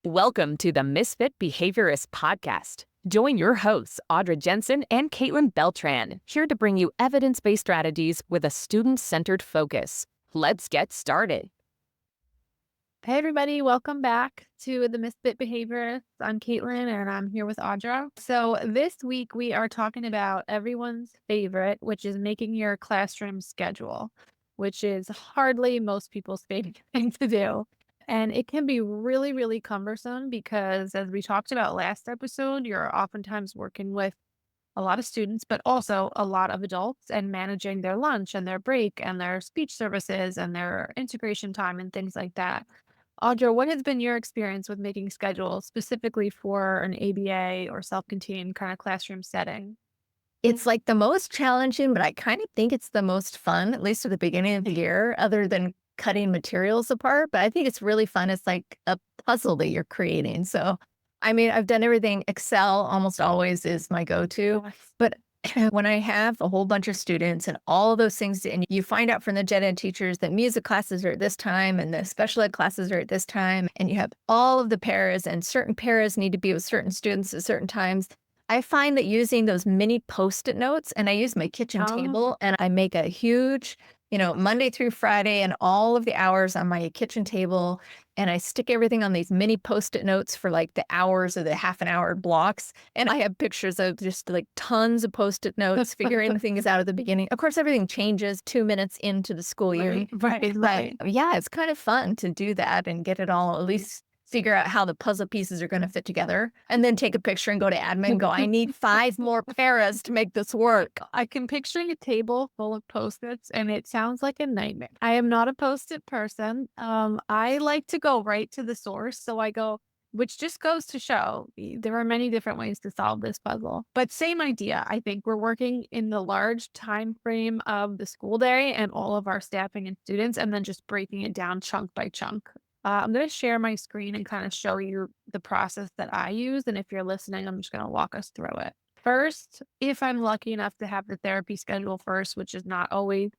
Welcome to the Misfit Behaviorists podcast. Join your hosts, Audra Jensen and Caitlin Beltran, here to bring you evidence-based strategies with a student-centered focus. Let's get started. Hey everybody, welcome back to the Misfit Behaviorists. I'm Caitlin and I'm here with Audra. So this week we are talking about everyone's favorite, which is making your classroom schedule, which is hardly most people's favorite thing to do. And it can be really, really cumbersome because as we talked about last episode, you're oftentimes working with a lot of students, but also a lot of adults and managing their lunch and their break and their speech services and their integration time and things like that. Audra, what has been your experience with making schedules specifically for an ABA or self-contained kind of classroom setting? It's like the most challenging, but I kind of think it's the most fun, at least at the beginning of the year, other than cutting materials apart. But I think it's really fun. It's like a puzzle that you're creating. So, I mean, I've done everything. Excel almost always is my go-to. But when I have a whole bunch of students and all of those things, and you find out from the gen ed teachers that music classes are at this time and the special ed classes are at this time, and you have all of the paras and certain paras need to be with certain students at certain times. I find that using those mini Post-it notes, and I use my kitchen Oh, table, and I make a huge, Monday through Friday and all of the hours on my kitchen table, and I stick everything on these mini Post-it notes for like the hours or the half an hour blocks. And I have pictures of just like tons of Post-it notes, figuring things out at the beginning. Of course, everything changes 2 minutes into the school year. right. Yeah, it's kind of fun to do that and get it all, at least figure out how the puzzle pieces are going to fit together, and then take a picture and go to admin and go, I need 5 more paras to make this work. I can picture a table full of Post-its and it sounds like a nightmare. I am not a Post-it person. I like to go right to the source. So I go, which just goes to show there are many different ways to solve this puzzle. But same idea. I think we're working in the large time frame of the school day and all of our staffing and students, and then just breaking it down chunk by chunk. I'm going to share my screen and kind of show you the process that I use. And if you're listening, I'm just going to walk us through it. First, if I'm lucky enough to have the therapy schedule first, which is not always,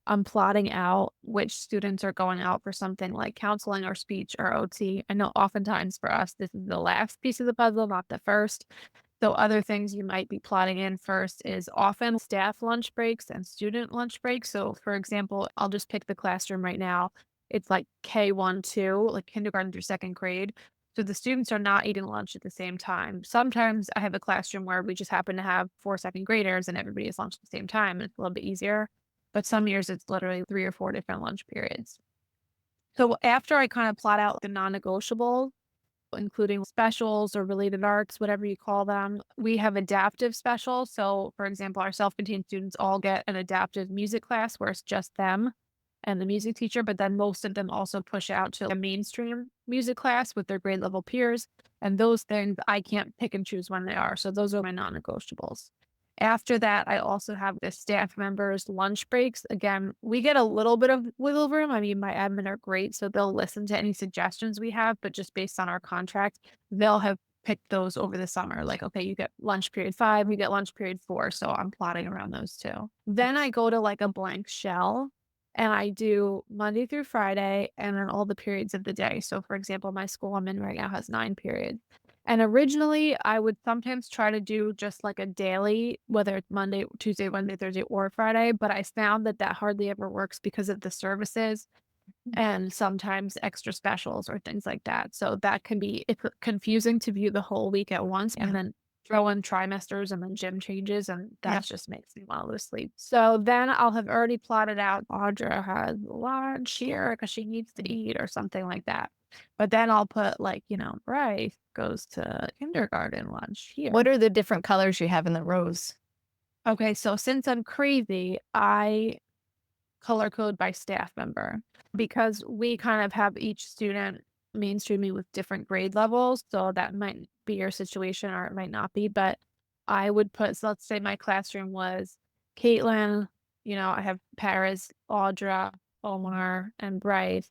I'm plotting out which students are going out for something like counseling or speech or OT. I know oftentimes for us, this is the last piece of the puzzle, not the first. So other things you might be plotting in first is often staff lunch breaks and student lunch breaks. So for example, I'll just pick the classroom right now. It's like K1, 2, like kindergarten through second grade. So the students are not eating lunch at the same time. Sometimes I have a classroom where we just happen to have 4 second graders and everybody has lunch at the same time, and it's a little bit easier. But some years it's literally 3 or 4 different lunch periods. So after I kind of plot out the non-negotiables, including specials or related arts, whatever you call them, we have adaptive specials. So for example, our self-contained students all get an adaptive music class where it's just them and the music teacher, but then most of them also push out to a mainstream music class with their grade level peers. And those things I can't pick and choose when they are. So those are my non negotiables. After that, I also have the staff members' lunch breaks. Again, we get a little bit of wiggle room. I mean, my admin are great, so they'll listen to any suggestions we have, but just based on our contract, they'll have picked those over the summer. Like, okay, you get lunch period 5, you get lunch period 4. So I'm plotting around those two. Then I go to like a blank shell and I do Monday through Friday and then all the periods of the day. So, for example, my school I'm in right now has 9 periods. And originally, I would sometimes try to do just like a daily, whether it's Monday, Tuesday, Wednesday, Thursday, or Friday. But I found that that hardly ever works because of the services and sometimes extra specials or things like that. So that can be confusing to view the whole week at once and Yeah. then throw in trimesters and then gym changes. And that just makes me want to lose sleep. So then I'll have already plotted out Audra has lunch here because she needs to eat or something like that. But then I'll put like, Bryce goes to kindergarten lunch here. What are the different colors you have in the rows? Okay, so since I'm crazy, I color code by staff member because we kind of have each student mainstreaming with different grade levels. So that might be your situation or it might not be. But I would put, so let's say my classroom was Caitlin, I have Paris, Audra, Omar, and Bryce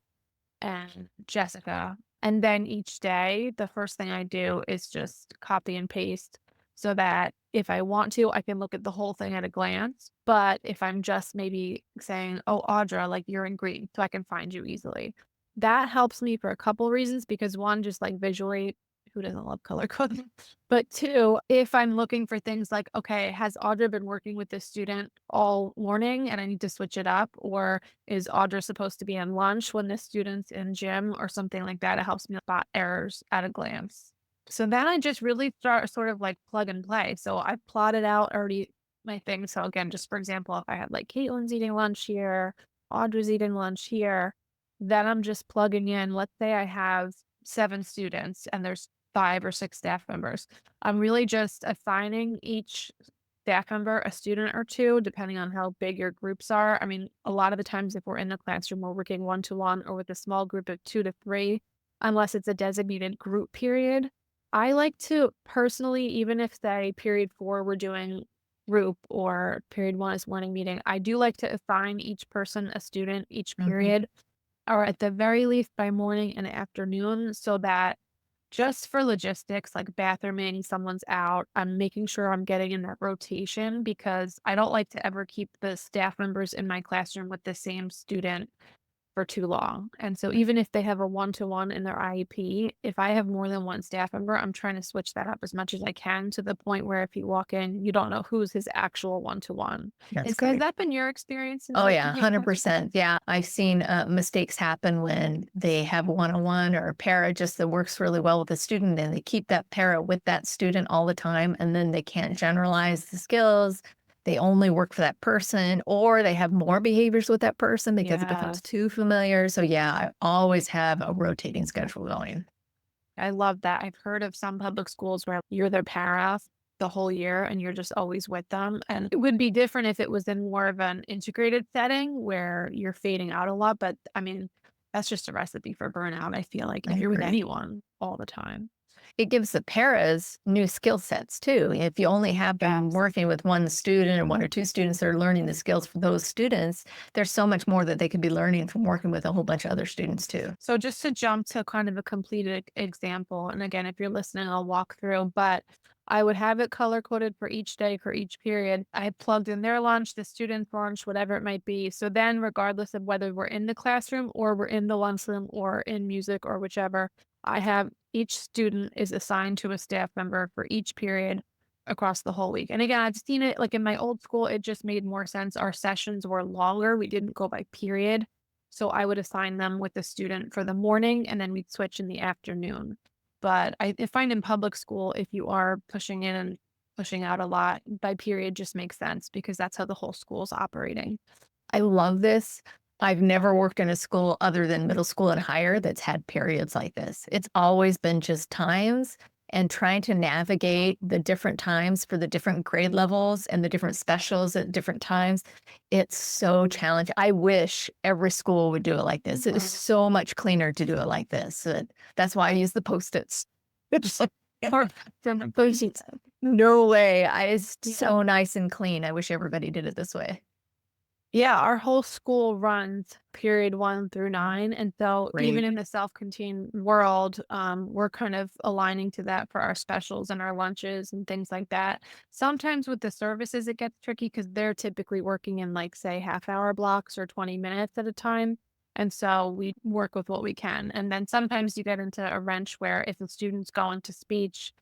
and Jessica. And then each day, the first thing I do is just copy and paste so that if I want to, I can look at the whole thing at a glance. But if I'm just maybe saying, oh, Audra, like you're in green, so I can find you easily. That helps me for a couple reasons because one, just like visually, who doesn't love color coding? But two, if I'm looking for things like, okay, has Audra been working with this student all morning and I need to switch it up? Or is Audra supposed to be in lunch when this student's in gym or something like that? It helps me spot errors at a glance. So then I just really start sort of like plug and play. So I've plotted out already my thing. So again, just for example, if I had like Caitlin's eating lunch here, Audra's eating lunch here, then I'm just plugging in. Let's say I have 7 students and there's 5 or 6 staff members. I'm really just assigning each staff member a student or 2, depending on how big your groups are. I mean, a lot of the times if we're in the classroom, we're working one-to-one or with a small group of 2 to 3, unless it's a designated group period. I like to personally, even if say period 4 we're doing group or period 1 is morning meeting, I do like to assign each person a student each Mhm. period, or at the very least by morning and afternoon, so that just for logistics, like bathrooming, someone's out, I'm making sure I'm getting in that rotation because I don't like to ever keep the staff members in my classroom with the same student for too long. And so even if they have a one-to-one in their IEP, if I have more than one staff member, I'm trying to switch that up as much as I can to the point where if you walk in, you don't know who's his actual one-to-one. That's Has great. that been your experience in Oh working yeah, in classrooms? 100%. Yeah, I've seen mistakes happen when they have one-on-one or a para just that works really well with a student, and they keep that para with that student all the time, and then they can't generalize the skills. They only work for that person, or they have more behaviors with that person because it becomes Yes. too familiar. So yeah, I always have a rotating schedule going. I love that. I've heard of some public schools where you're their para the whole year and you're just always with them. And it would be different if it was in more of an integrated setting where you're fading out a lot. But I mean, that's just a recipe for burnout. I feel like I if you're with agree. anyone all the time. It gives the paras new skill sets too. If you only have them Yes. working with one student or 1 or 2 students that are learning the skills for those students, there's so much more that they could be learning from working with a whole bunch of other students too. So just to jump to kind of a completed example, and again, if you're listening, I'll walk through, but I would have it color coded for each day, for each period. I plugged in their lunch, the student's lunch, whatever it might be. So then, regardless of whether we're in the classroom or we're in the lunchroom or in music or whichever, I have each student is assigned to a staff member for each period across the whole week. And again, I've seen it like in my old school, it just made more sense. Our sessions were longer. We didn't go by period. So I would assign them with the student for the morning and then we'd switch in the afternoon. But I find in public school, if you are pushing in and pushing out a lot, by period just makes sense because that's how the whole school is operating. I love this. I've never worked in a school other than middle school and higher that's had periods like this. It's always been just times and trying to navigate the different times for the different grade levels and the different specials at different times. It's so challenging. I wish every school would do it like this. It is so much cleaner to do it like this. That's why I use the Post-its. It's like, Or from Post-its. no way. It's Yeah. so nice and clean. I wish everybody did it this way. Yeah, our whole school runs period 1 through 9, and so even Great. in the self-contained world, we're kind of aligning to that for our specials and our lunches and things like that. Sometimes with the services, it gets tricky because 'cause they're typically working in, like, say, half-hour blocks or 20 minutes at a time, and so we work with what we can, and then sometimes you get into a wrench where if the student's going to speech,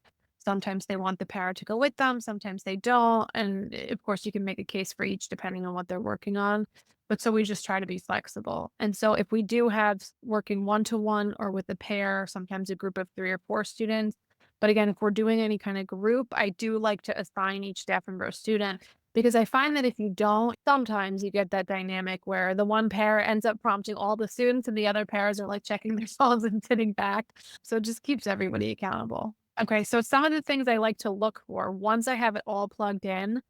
sometimes they want the para to go with them, sometimes they don't, and, of course, you can make a case for each depending on what they're working on, but so we just try to be flexible, and so if we do have working one-to-one or with a pair, sometimes a group of 3 or 4 students, but again, if we're doing any kind of group, I do like to assign each staff member a student because I find that if you don't, sometimes you get that dynamic where the one pair ends up prompting all the students and the other pairs are, like, checking their phones and sitting back, so it just keeps everybody accountable. Okay, so some of the things I like to look for once I have it all plugged in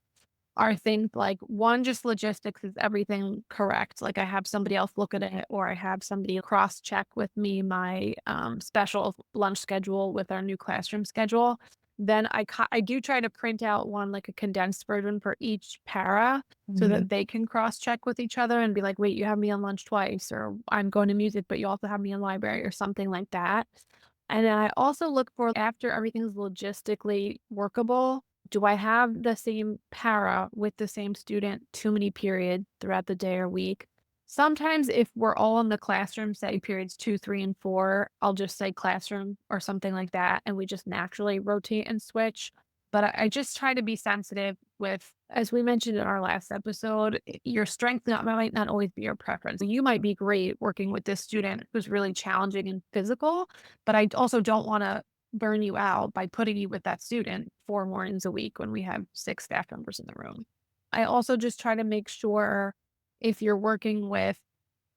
are things like one, just logistics, is everything correct? Like I have somebody else look at it, or I have somebody cross check with me my special lunch schedule with our new classroom schedule. Then I do try to print out one like a condensed version for each para so Mhm. that they can cross check with each other and be like, wait, you have me on lunch twice, or I'm going to music, but you also have me in library, or something like that. And then I also look for after everything's logistically workable, do I have the same para with the same student too many periods throughout the day or week? Sometimes if we're all in the classroom, say periods 2, 3, and 4, I'll just say classroom or something like that, and we just naturally rotate and switch. But I just try to be sensitive with, as we mentioned in our last episode, your strength might not always be your preference. You might be great working with this student who's really challenging and physical, but I also don't want to burn you out by putting you with that student 4 mornings a week when we have 6 staff members in the room. I also just try to make sure if you're working with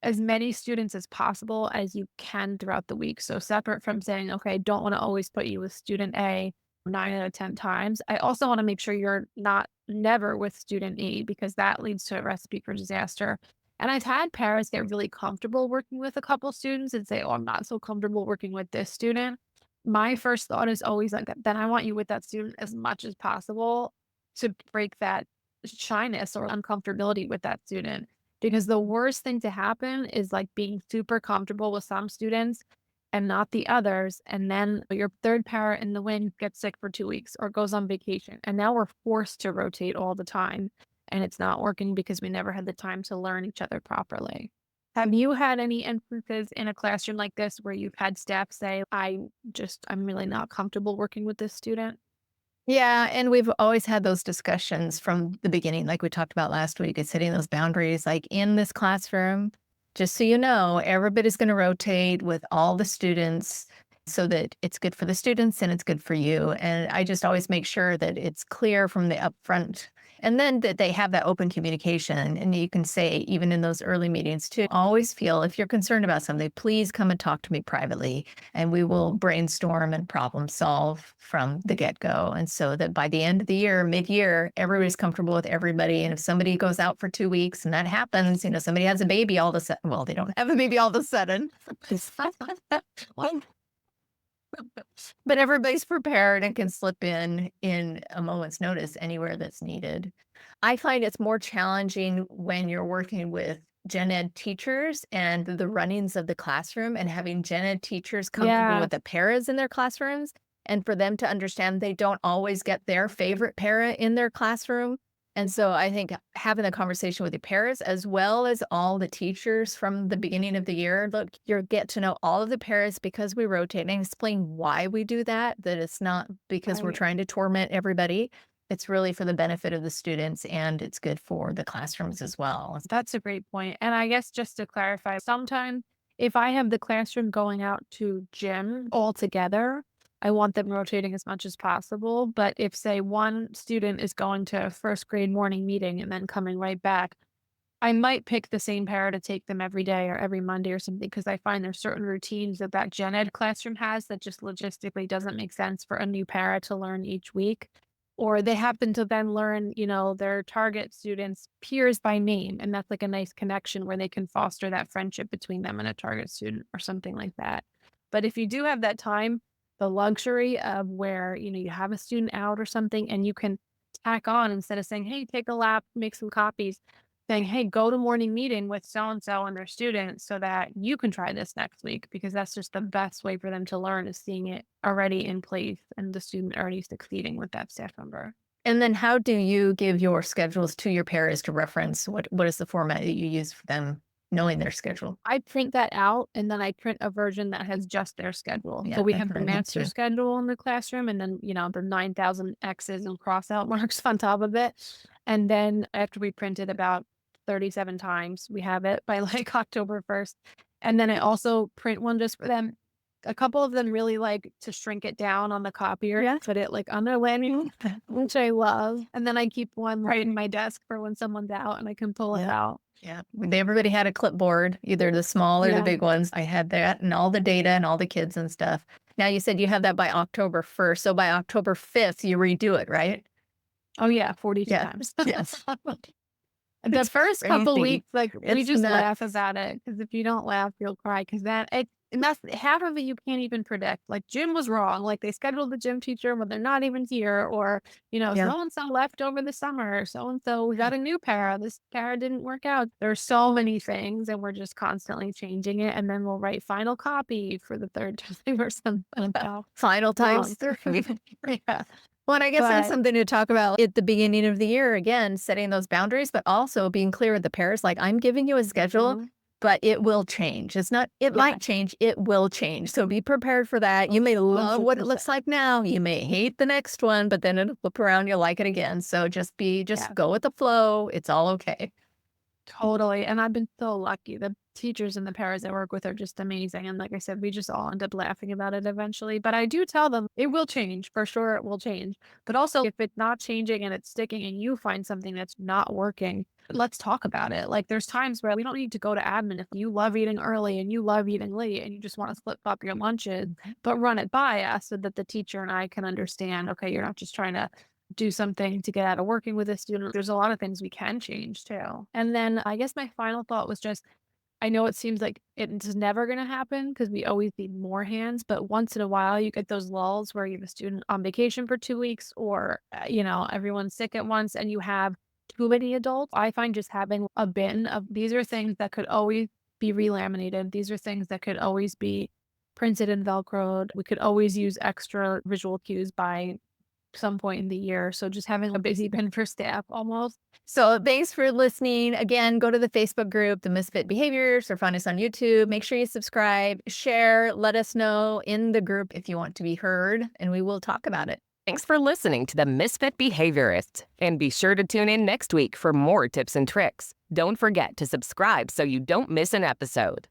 as many students as possible as you can throughout the week. So separate from saying, okay, I don't want to always put you with student A 9 out of 10 times. I also want to make sure you're not never with student E because that leads to a recipe for disaster. And I've had parents get really comfortable working with a couple students and say, oh, I'm not so comfortable working with this student. My first thought is always like, then I want you with that student as much as possible to break that shyness or uncomfortability with that student. Because the worst thing to happen is like being super comfortable with some students and not the others. And then your third parent in the wing gets sick for 2 weeks or goes on vacation. And now we're forced to rotate all the time. And it's not working because we never had the time to learn each other properly. Have you had any instances in a classroom like this where you've had staff say, I'm really not comfortable working with this student? Yeah, and we've always had those discussions from the beginning, like we talked about last week. It's setting those boundaries. Like in this classroom, just so you know, everybody's going to rotate with all the students so that it's good for the students and it's good for you. And I just always make sure that it's clear from the upfront. And then that they have that open communication. And you can say, even in those early meetings, too, always feel if you're concerned about something, please come and talk to me privately and we will brainstorm and problem solve from the get-go. And so that by the end of the year, mid-year, everybody's comfortable with everybody. And if somebody goes out for 2 weeks and that happens, somebody has a baby all of a sudden. Well, they don't have a baby all of a sudden. But everybody's prepared and can slip in a moment's notice anywhere that's needed. I find it's more challenging when you're working with gen ed teachers and the runnings of the classroom and having gen ed teachers comfortable Yeah. with the paras in their classrooms and for them to understand they don't always get their favorite para in their classroom. And so I think having the conversation with the paras as well as all the teachers from the beginning of the year, look, you get to know all of the paras because we rotate and explain why we do that, that it's not because we're Right. trying to torment everybody. It's really for the benefit of the students and it's good for the classrooms as well. That's a great point. And I guess just to clarify, sometimes if I have the classroom going out to gym altogether, I want them rotating as much as possible. But if, say, one student is going to a first grade morning meeting and then coming right back, I might pick the same para to take them every day or every Monday or something because I find there's certain routines that that gen ed classroom has that just logistically doesn't make sense for a new para to learn each week. Or they happen to then learn, their target students' peers by name. And that's like a nice connection where they can foster that friendship between them and a target student or something like that. But if you do have that time, the luxury of where, you have a student out or something and you can tack on instead of saying, hey, take a lap, make some copies, saying, hey, go to morning meeting with so and so and their students so that you can try this next week because that's just the best way for them to learn is seeing it already in place and the student already succeeding with that staff member. And then how do you give your schedules to your paras to reference? What is the format that you use for them knowing their schedule? I print that out and then I print a version that has just their schedule. Yeah, So we that's have what the I do master too. schedule in the classroom and then, the 9,000 X's and cross out marks on top of it. And then after we print it about 37 times, we have it by like October 1st. And then I also print one just for them. A couple of them really like to shrink it down on the copier, Yeah. put it like on their landing, which I love. And then I keep one right in my desk for when someone's out and I can pull it out. Yeah. Everybody had a clipboard, either the small or the Yeah. big ones. I had that and all the data and all the kids and stuff. Now you said you have that by October 1st. So by October 5th, you redo it, right? Oh yeah, 42 Yeah. times. Yes. The It's first couple crazy. weeks, like, we It's just nuts. laugh about it because if you don't laugh, you'll cry. Because and that's half of it you can't even predict. Like, gym was wrong, like, they scheduled the gym teacher when they're not even here, or, Yeah. so and so left over the summer, so and so we got a new para, this para didn't work out. There's so many things, and we're just constantly changing it, and then we'll write final copy for the third time or something. Final times Wrong. 3. Yeah. Well, and I guess that's But something to talk about at the beginning of the year, again, setting those boundaries, but also being clear with the parents, like, I'm giving you a schedule, Mhm. but it will change. It's not, it Yeah, might change, it will change. So be prepared for that. You may love what it 100%. looks like now. You may hate the next one, but then it'll flip around, you'll like it again. So just Yeah. go with the flow. It's all okay. Totally, and I've been so lucky. The teachers and the parents I work with are just amazing, and like I said, we just all end up laughing about it eventually, but I do tell them it will change, for sure it will change, but also if it's not changing and it's sticking and you find something that's not working, let's talk about it. Like, there's times where we don't need to go to admin if you love eating early and you love eating late and you just wanna flip-flop your lunches, but run it by us so that the teacher and I can understand, okay, you're not just trying to do something to get out of working with a student. There's a lot of things we can change too. And then I guess my final thought was just I know it seems like it's never going to happen because we always need more hands, but once in a while you get those lulls where you have a student on vacation for 2 weeks or, everyone's sick at once and you have too many adults. I find just having a bin of these are things that could always be relaminated. These are things that could always be printed and Velcroed. We could always use extra visual cues by some point in the year. So just having a busy bin for staff almost. So thanks for listening. Again, go to the Facebook group, the Misfit Behaviors, or find us on YouTube. Make sure you subscribe, share, let us know in the group if you want to be heard, and we will talk about it. Thanks for listening to the Misfit Behaviorists. And be sure to tune in next week for more tips and tricks. Don't forget to subscribe so you don't miss an episode.